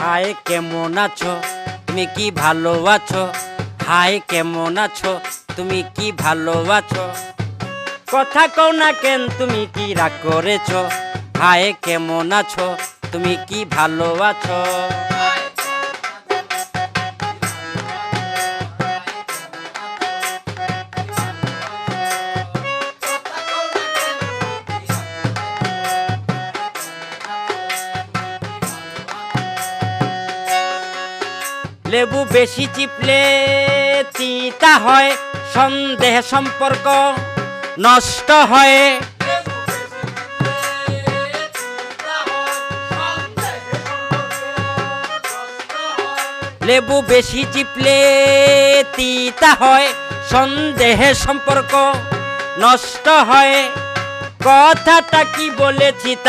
High কেমন আছো, তুমি কি ভালো আছো? হাই কেমন আছো, তুমি কি ভালো আছো? কথা কও না কেন, তুমি কি রাগ করেছো? হাই কেমন আছো, তুমি কি ভালো আছো? লেবু বেশি চিপলে তিতা হয়, সন্দেহ সম্পর্ক নষ্ট হয়। লেবু বেশি চিপলে তিতা হয়, সন্দেহে সম্পর্ক নষ্ট হয়। কথাটা কি বলেছি তা